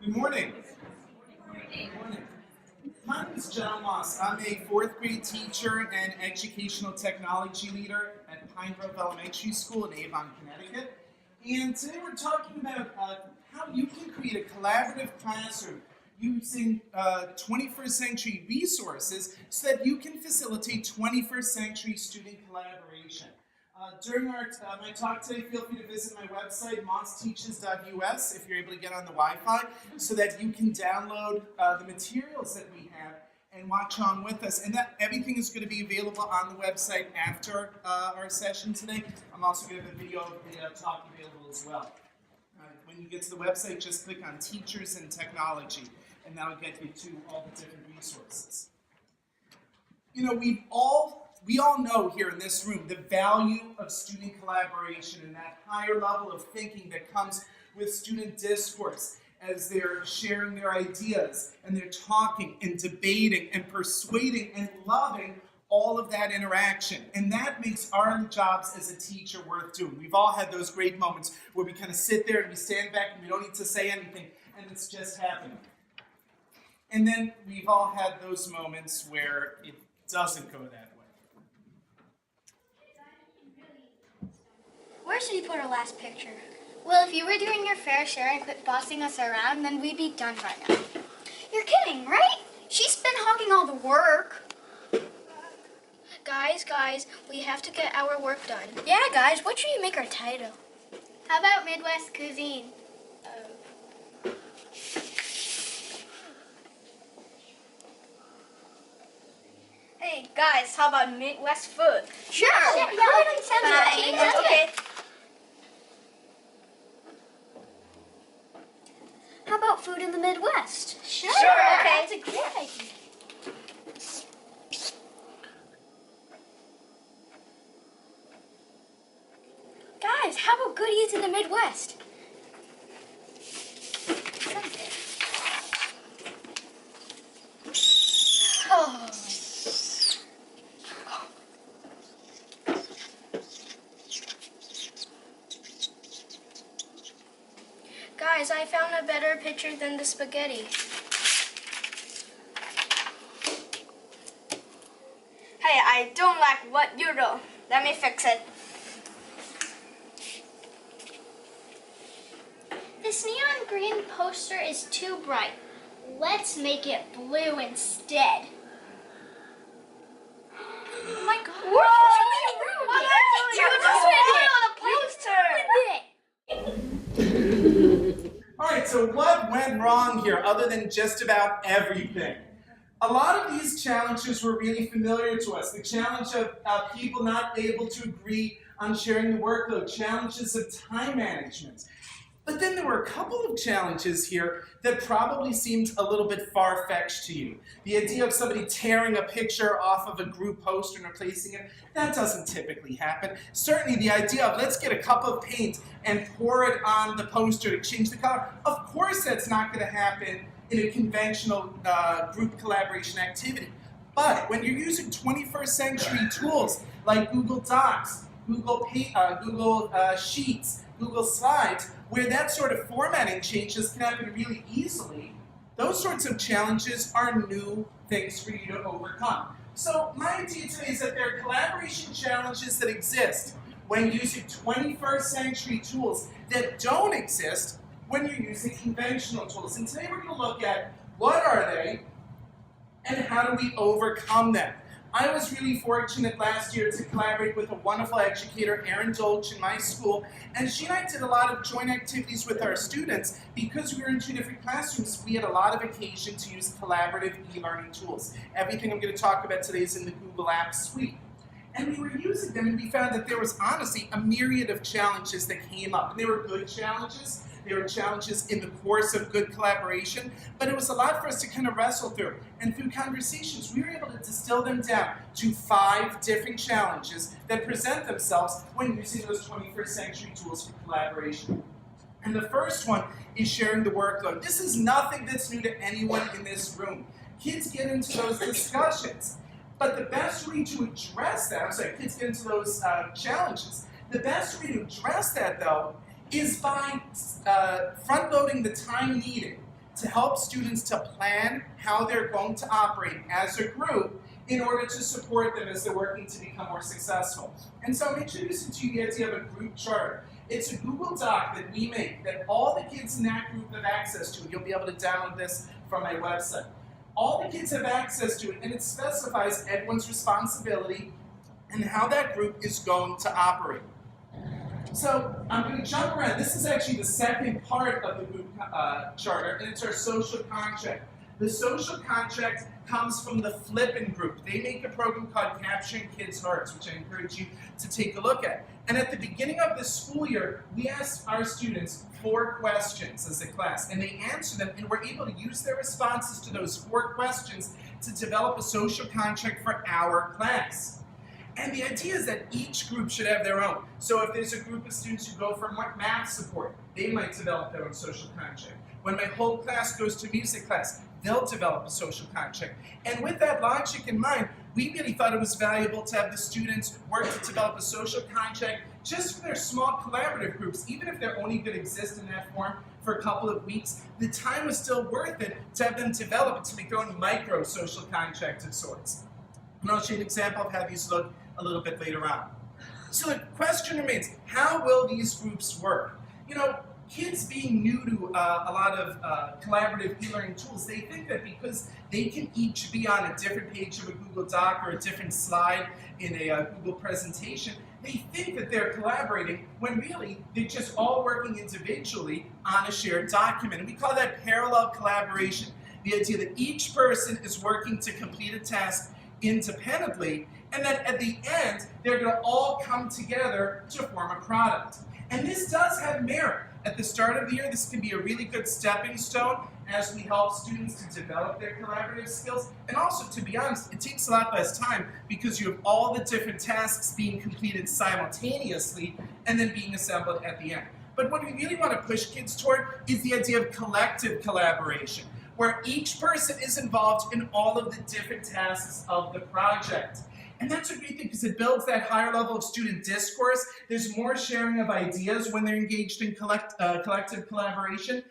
Good morning. Good morning. My name is John Moss. I'm a fourth grade teacher and educational technology leader at Pine Grove Elementary School in Avon, Connecticut. And today we're talking about how you can create a collaborative classroom using 21st century resources so that you can facilitate 21st century student collaboration. During my talk today, feel free to visit my website, mossteaches.us, if you're able to get on the Wi-Fi, so that you can download the materials that we have and watch on with us. And that everything is going to be available on the website after our session today. I'm also going to have a video of the talk available as well. When you get to the website, just click on Teachers and Technology, and that'll get you to all the different resources. You know, we all know here in this room the value of student collaboration and that higher level of thinking that comes with student discourse as they're sharing their ideas and they're talking and debating and persuading and loving all of that interaction. And that makes our jobs as a teacher worth doing. We've all had those great moments where we kind of sit there and we stand back and we don't need to say anything and it's just happening. And then we've all had those moments where it doesn't go that way. Where should you put our last picture? Well, if you were doing your fair share and quit bossing us around, then we'd be done by now. You're kidding, right? She's been hogging all the work. Guys, we have to get our work done. Yeah, guys, what should you make our title? How about Midwest cuisine? Hey, guys, how about Midwest food? Sure. Yeah, I Okay. How about food in the Midwest? Sure. Okay. That's a great idea. Guys, how about goodies in the Midwest? Oh. Guys, I found a better picture than the spaghetti. Hey, I don't like what you do. Let me fix it. This neon green poster is too bright. Let's make it blue instead. Oh my God. All right, so what went wrong here other than just about everything? A lot of these challenges were really familiar to us. The challenge of people not able to agree on sharing the workload, challenges of time management. But then there were a couple of challenges here that probably seemed a little bit far-fetched to you. The idea of somebody tearing a picture off of a group poster and replacing it, that doesn't typically happen. Certainly the idea of let's get a cup of paint and pour it on the poster to change the color, of course that's not going to happen in a conventional group collaboration activity. But when you're using 21st century tools like Google Docs, Google Sheets, Google Slides, where that sort of formatting changes can happen really easily, those sorts of challenges are new things for you to overcome. So my idea today is that there are collaboration challenges that exist when using 21st century tools that don't exist when you're using conventional tools. And today we're going to look at what are they and how do we overcome them. I was really fortunate last year to collaborate with a wonderful educator, Erin Dolch, in my school, and she and I did a lot of joint activities with our students. Because we were in two different classrooms, we had a lot of occasion to use collaborative e-learning tools. Everything I'm going to talk about today is in the Google Apps suite. And we were using them, and we found that there was honestly a myriad of challenges that came up. And they were good challenges. There were challenges in the course of good collaboration, but it was a lot for us to kind of wrestle through. And through conversations, we were able to distill them down to 5 different challenges that present themselves when using those 21st century tools for collaboration. And the first one is sharing the workload. This is nothing that's new to anyone in this room. Kids get into those discussions. But the best way to address that, kids get into those challenges. The best way to address that, though, is by front-loading the time needed to help students to plan how they're going to operate as a group in order to support them as they're working to become more successful. And so I'm introducing to you the idea of a group charter. It's a Google Doc that we make that all the kids in that group have access to. You'll be able to download this from my website. All the kids have access to it, and it specifies everyone's responsibility and how that group is going to operate. So I'm going to jump around. This is actually the second part of the group charter, and it's our social contract. The social contract comes from the Flippin' group. They make a program called Capturing Kids' Hearts, which I encourage you to take a look at. And at the beginning of the school year, we asked our students 4 questions as a class, and they answer them, and we're able to use their responses to those 4 questions to develop a social contract for our class. And the idea is that each group should have their own. So if there's a group of students who go for math support, they might develop their own social contract. When my whole class goes to music class, they'll develop a social contract. And with that logic in mind, we really thought it was valuable to have the students work to develop a social contract just for their small collaborative groups. Even if they're only going to exist in that form for a couple of weeks, the time was still worth it to have them develop it to make their own micro social contract of sorts. And I'll show you an example of how these look a little bit later on. So the question remains, how will these groups work? You know, kids being new to a lot of collaborative e-learning tools, they think that because they can each be on a different page of a Google Doc or a different slide in a Google presentation, they think that they're collaborating when really they're just all working individually on a shared document. And we call that parallel collaboration. The idea that each person is working to complete a task independently, and that at the end, they're going to all come together to form a product. And this does have merit. At the start of the year, this can be a really good stepping stone as we help students to develop their collaborative skills. And also, to be honest, it takes a lot less time because you have all the different tasks being completed simultaneously and then being assembled at the end. But what we really want to push kids toward is the idea of collective collaboration, where each person is involved in all of the different tasks of the project. And that's a great thing because it builds that higher level of student discourse. There's more sharing of ideas when they're engaged in collective collaboration.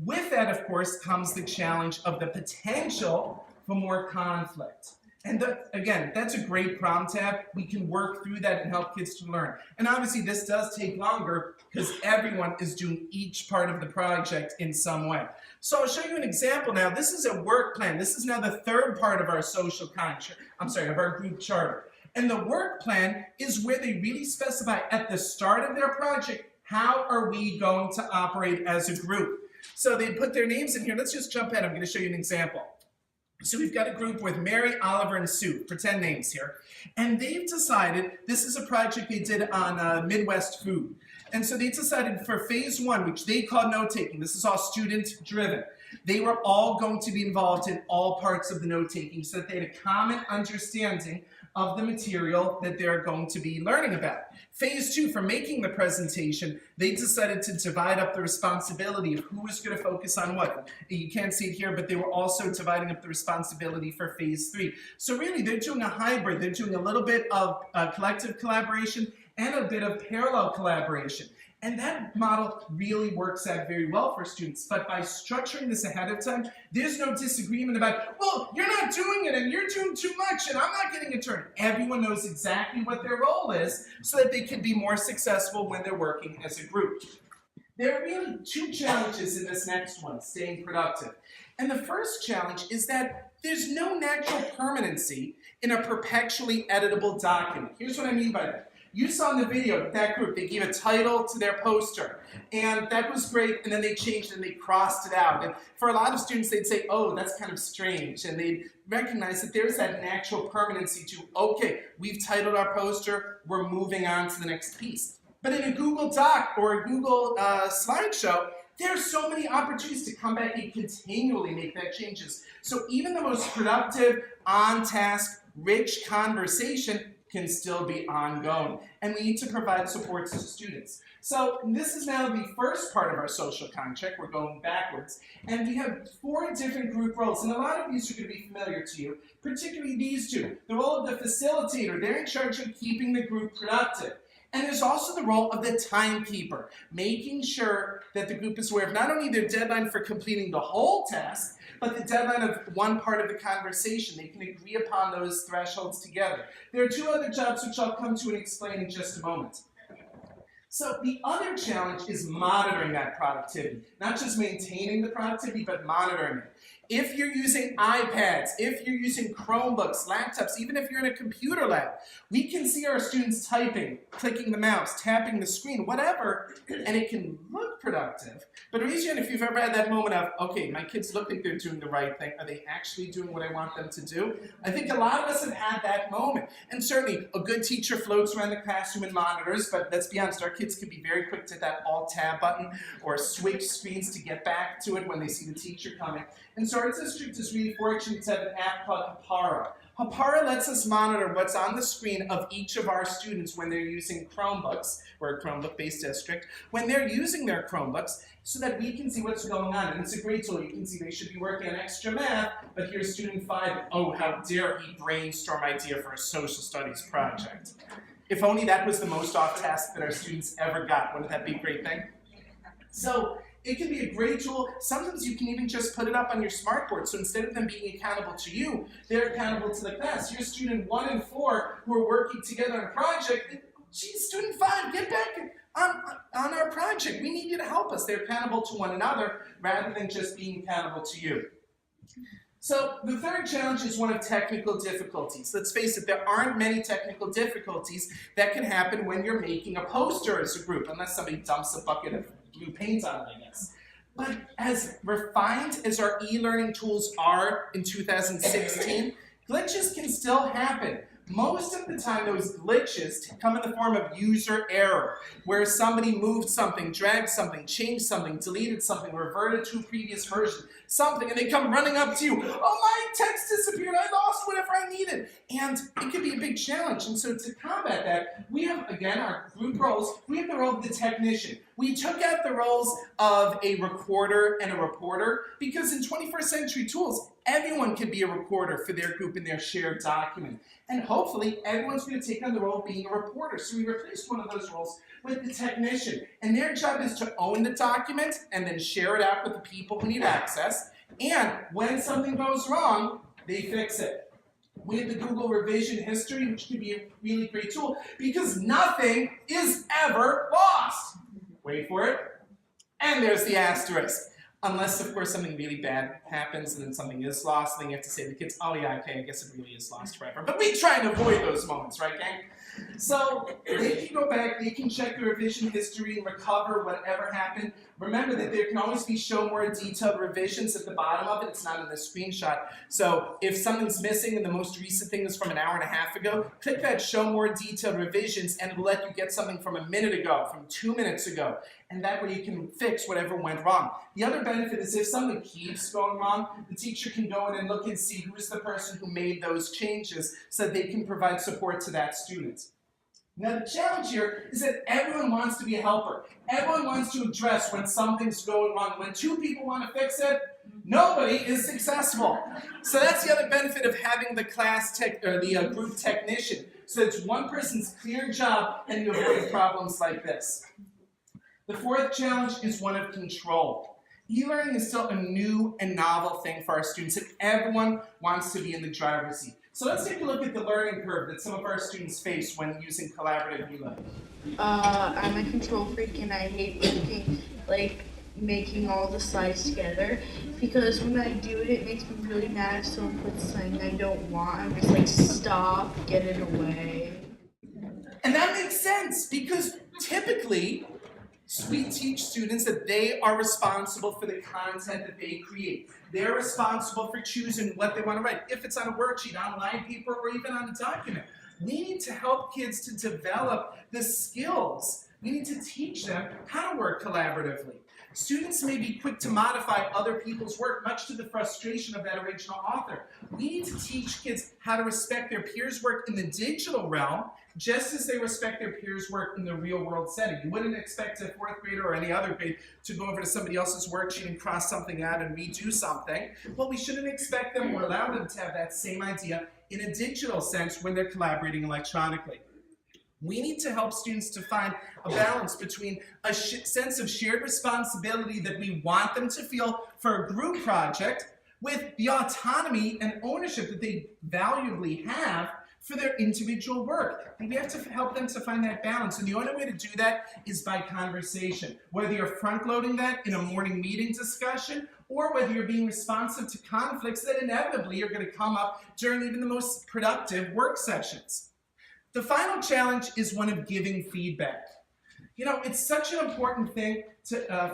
With that, of course, comes the challenge of the potential for more conflict. And again, that's a great problem to have. We can work through that and help kids to learn. And obviously this does take longer because everyone is doing each part of the project in some way. So I'll show you an example now. This is a work plan. This is now the third part of our social contract, of our group charter. And the work plan is where they really specify at the start of their project, how are we going to operate as a group? So they put their names in here. Let's just jump ahead. I'm going to show you an example. So we've got a group with Mary, Oliver, and Sue, pretend names here. And they've decided, this is a project they did on Midwest food. And so they decided for phase 1, which they call note-taking, this is all student-driven, they were all going to be involved in all parts of the note-taking so that they had a common understanding of the material that they're going to be learning about. Phase 2, for making the presentation, they decided to divide up the responsibility of who was going to focus on what. You can't see it here, but they were also dividing up the responsibility for phase 3. So really, they're doing a hybrid. They're doing a little bit of collective collaboration and a bit of parallel collaboration. And that model really works out very well for students. But by structuring this ahead of time, there's no disagreement about, well, you're not doing it and you're doing too much and I'm not getting a turn. Everyone knows exactly what their role is so that they can be more successful when they're working as a group. There are really 2 challenges in this next one, staying productive. And the first challenge is that there's no natural permanency in a perpetually editable document. Here's what I mean by that. You saw in the video that group, they gave a title to their poster, and that was great, and then they changed it and they crossed it out. And for a lot of students, they'd say, oh, that's kind of strange, and they'd recognize that there's that natural permanency to, okay, we've titled our poster, we're moving on to the next piece. But in a Google Doc or a Google slideshow, there's so many opportunities to come back and continually make that changes. So even the most productive, on-task, rich conversation can still be ongoing. And we need to provide supports to students. So this is now the first part of our social contract. We're going backwards. And we have 4 different group roles. And a lot of these are going to be familiar to you, particularly these 2. The role of the facilitator, they're in charge of keeping the group productive. And there's also the role of the timekeeper, making sure that the group is aware of not only their deadline for completing the whole task, but the deadline of one part of the conversation. They can agree upon those thresholds together. There are two other jobs which I'll come to and explain in just a moment. So the other challenge is monitoring that productivity. Not just maintaining the productivity, but monitoring it. If you're using iPads, if you're using Chromebooks, laptops, even if you're in a computer lab, we can see our students typing, clicking the mouse, tapping the screen, whatever, and it can look productive. But raise your hand if you've ever had that moment of, okay, my kids look like they're doing the right thing. Are they actually doing what I want them to do? I think a lot of us have had that moment. And certainly, a good teacher floats around the classroom and monitors, but let's be honest, our kids can be very quick to hit that Alt-Tab button or switch screens to get back to it when they see the teacher coming. And so our district is really fortunate to have an app called Hapara. Hapara lets us monitor what's on the screen of each of our students when they're using Chromebooks. We're a Chromebook-based district. When they're using their Chromebooks, so that we can see what's going on. And it's a great tool. You can see they should be working on extra math, but here's student 5. Oh, how dare he brainstorm idea for a social studies project. If only that was the most off task that our students ever got. Wouldn't that be a great thing? So it can be a great tool. Sometimes you can even just put it up on your smartboard. So instead of them being accountable to you, they're accountable to the class. Your student 1 and 4 who are working together on a project, geez, student 5, get back on our project. We need you to help us. They're accountable to one another rather than just being accountable to you. So the third challenge is one of technical difficulties. Let's face it, there aren't many technical difficulties that can happen when you're making a poster as a group, unless somebody dumps a bucket of blue paint on it, I guess. But as refined as our e-learning tools are in 2016, glitches can still happen. Most of the time, those glitches come in the form of user error, where somebody moved something, dragged something, changed something, deleted something, reverted to a previous version, something, and they come running up to you. Oh, my text disappeared. I lost whatever I needed. And it can be a big challenge. And so to combat that, we have, again, our group roles. We have the role of the technician. We took out the roles of a recorder and a reporter because in 21st century tools, everyone can be a recorder for their group in their shared document. And hopefully, everyone's going to take on the role of being a reporter. So we replaced one of those roles with the technician. And their job is to own the document and then share it out with the people who need access. And when something goes wrong, they fix it. We have the Google revision history, which can be a really great tool because nothing is ever lost. Wait for it. And there's the asterisk. Unless, of course, something really bad happens and then something is lost, then you have to say to the kids, oh yeah, okay, I guess it really is lost forever. But we try and avoid those moments, right, gang? So they can go back, they can check the revision history and recover whatever happened. Remember that there can always be show more detailed revisions at the bottom of it. It's not in the screenshot. So if something's missing and the most recent thing is from an hour and a half ago, click that show more detailed revisions and it'll let you get something from a minute ago, from 2 minutes ago. And that way you can fix whatever went wrong. The other benefit is if something keeps going wrong, the teacher can go in and look and see who's the person who made those changes so they can provide support to that student. Now the challenge here is that everyone wants to be a helper. Everyone wants to address when something's going wrong. When 2 people want to fix it, nobody is successful. So that's the other benefit of having the group technician. So it's one person's clear job and you avoid problems like this. The fourth challenge is one of control. E-learning is still a new and novel thing for our students, and everyone wants to be in the driver's seat. So let's take a look at the learning curve that some of our students face when using collaborative e-learning. I'm a control freak and I hate making all the slides together because when I do it, it makes me really mad if someone puts something I don't want. I'm just like, stop, get it away. And that makes sense because typically, we teach students that they are responsible for the content that they create. They're responsible for choosing what they want to write, if it's on a worksheet, on line paper, or even on a document. We need to help kids to develop the skills. We need to teach them how to work collaboratively. Students may be quick to modify other people's work, much to the frustration of that original author. We need to teach kids how to respect their peers' work in the digital realm, just as they respect their peers' work in the real-world setting. You wouldn't expect a 4th grader or any other grade to go over to somebody else's worksheet and cross something out and redo something. Well, we shouldn't expect them or allow them to have that same idea in a digital sense when they're collaborating electronically. We need to help students to find a balance between a sense of shared responsibility that we want them to feel for a group project with the autonomy and ownership that they valuably have for their individual work. And we have to help them to find that balance. And the only way to do that is by conversation. Whether you're front-loading that in a morning meeting discussion, or whether you're being responsive to conflicts that inevitably are going to come up during even the most productive work sessions. The final challenge is one of giving feedback. You know, it's such an important thing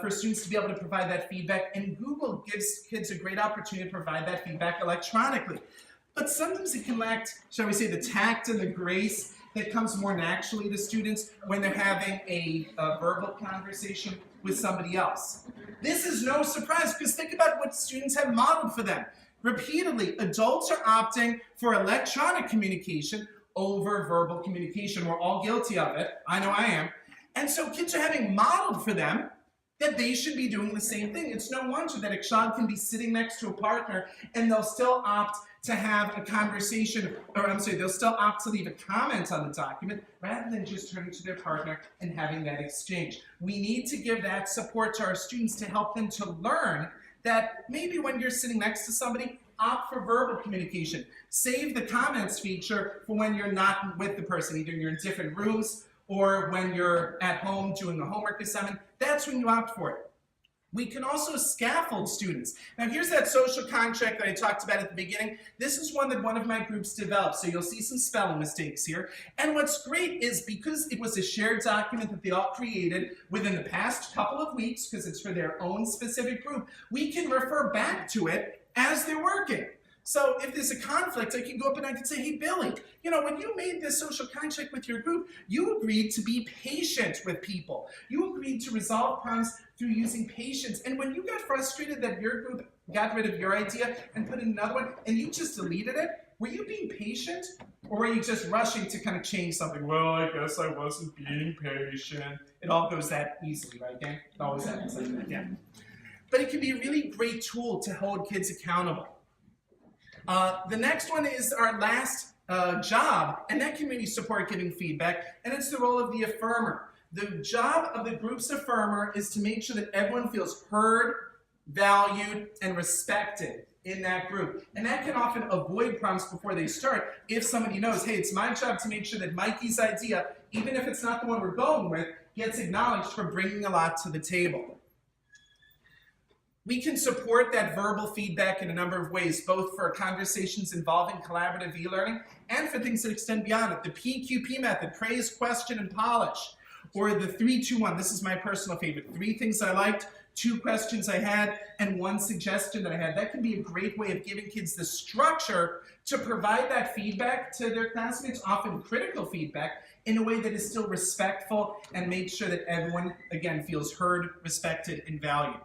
for students to be able to provide that feedback, and Google gives kids a great opportunity to provide that feedback electronically. But sometimes it can lack, shall we say, the tact and the grace that comes more naturally to students when they're having a verbal conversation with somebody else. This is no surprise, because think about what students have modeled for them. Repeatedly, adults are opting for electronic communication over verbal communication. We're all guilty of it. I know I am. And so kids are having modeled for them that they should be doing the same thing. It's no wonder that a child can be sitting next to a partner and they'll still opt to have a conversation, or I'm sorry, they'll still opt to leave a comment on the document rather than just turning to their partner and having that exchange. We need to give that support to our students to help them to learn that maybe when you're sitting next to somebody, opt for verbal communication. Save the comments feature for when you're not with the person, either you're in different rooms or when you're at home doing a homework assignment. That's when you opt for it. We can also scaffold students. Now here's that social contract that I talked about at the beginning. This is one that one of my groups developed, so you'll see some spelling mistakes here. And what's great is because it was a shared document that they all created within the past couple of weeks, because it's for their own specific group, we can refer back to it as they're working. So if there's a conflict, I can go up and I can say, hey, Billy, you know, when you made this social contract with your group, you agreed to be patient with people. You agreed to resolve problems through using patience. And when you got frustrated that your group got rid of your idea and put in another one, and you just deleted it, were you being patient? Or were you just rushing to kind of change something? Well, I guess I wasn't being patient. It all goes that easily, right, gang? It always happens like that, yeah. But it can be a really great tool to hold kids accountable. The next one is our last job, and that can really support giving feedback, and it's the role of the affirmer. The job of the group's affirmer is to make sure that everyone feels heard, valued, and respected in that group. And that can often avoid problems before they start if somebody knows, hey, it's my job to make sure that Mikey's idea, even if it's not the one we're going with, gets acknowledged for bringing a lot to the table. We can support that verbal feedback in a number of ways, both for conversations involving collaborative e-learning and for things that extend beyond it. The PQP method, praise, question, and polish, or the 3-2-1. This is my personal favorite. 3 things I liked, 2 questions I had, and 1 suggestion that I had. That can be a great way of giving kids the structure to provide that feedback to their classmates, often critical feedback, in a way that is still respectful and makes sure that everyone, again, feels heard, respected, and valued.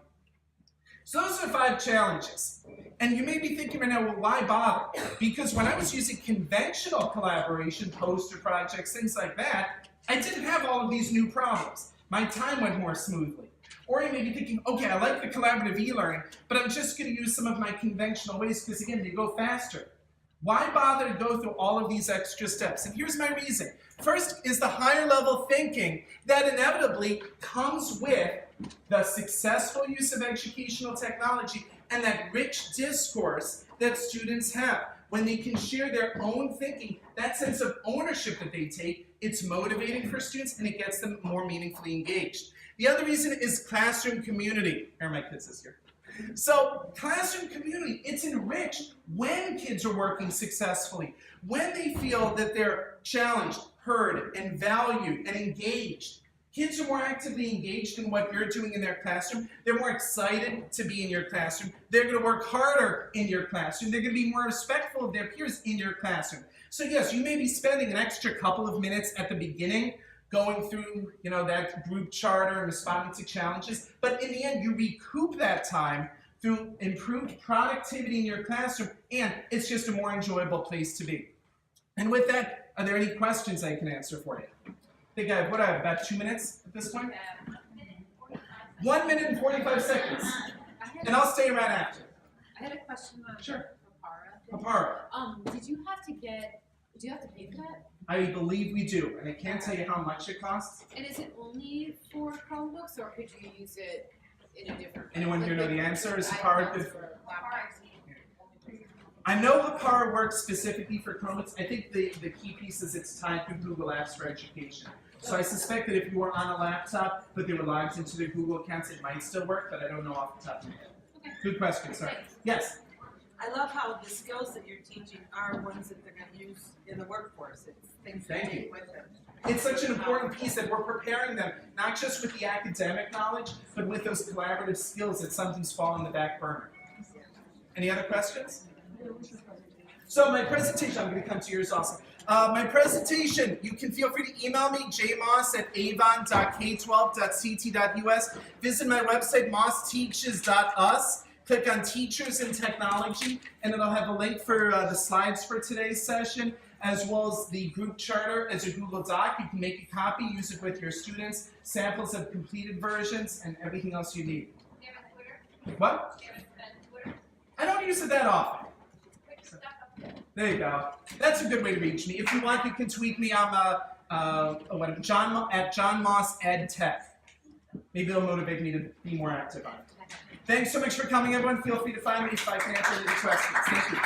So those are 5 challenges. And you may be thinking right now, well, why bother? Because when I was using conventional collaboration, poster projects, things like that, I didn't have all of these new problems. My time went more smoothly. Or you may be thinking, okay, I like the collaborative e-learning, but I'm just going to use some of my conventional ways because, again, they go faster. Why bother to go through all of these extra steps? And here's my reason. First is the higher level thinking that inevitably comes with the successful use of educational technology and that rich discourse that students have. When they can share their own thinking, that sense of ownership that they take, it's motivating for students and it gets them more meaningfully engaged. The other reason is classroom community. Here are my kids this year. So classroom community, it's enriched when kids are working successfully, when they feel that they're challenged, heard, and valued, and engaged. Kids are more actively engaged in what you're doing in their classroom. They're more excited to be in your classroom. They're going to work harder in your classroom. They're going to be more respectful of their peers in your classroom. So yes, you may be spending an extra couple of minutes at the beginning going through, that group charter and responding to challenges, but in the end, you recoup that time through improved productivity in your classroom, and it's just a more enjoyable place to be. And with that, are there any questions I can answer for you? I think I have, about 2 minutes at this point? 1 minute and 45 seconds. And I'll stay around after. I had a question on Sure. Papara. Papara. Did you have to pay for that? I believe we do, and I can't tell you how much it costs. And is it only for Chromebooks, or could you use it in a different? Anyone here know the answer? Is Hapara good? For laptops? I know Hapara works specifically for Chromebooks. I think the key piece is it's tied to Google Apps for Education. So I suspect that if you were on a laptop, but they were logged into their Google accounts, it might still work, but I don't know off the top of my head. Okay. Good question, sorry. Yes? I love how the skills that you're teaching are ones that they're going to use in the workforce. It's things they Thank you. take with them. It's such an important piece that we're preparing them, not just with the academic knowledge, but with those collaborative skills that sometimes fall on the back burner. Any other questions? So my presentation, I'm going to come to yours also. My presentation, you can feel free to email me, jmoss@avon.k12.ct.us. Visit my website, mossteaches.us. Click on Teachers and Technology, and it'll have a link for the slides for today's session, as well as the group charter as a Google Doc. You can make a copy, use it with your students, samples of completed versions, and everything else you need. Do you have a Twitter? What? Do you have Twitter? I don't use it that often. Put your stuff up there. There you go. That's a good way to reach me. If you want, you can tweet me. I'm at John Moss Ed Tech. Maybe it'll motivate me to be more active on it. Thanks so much for coming, everyone. Feel free to find me if I can answer any questions. Thank you.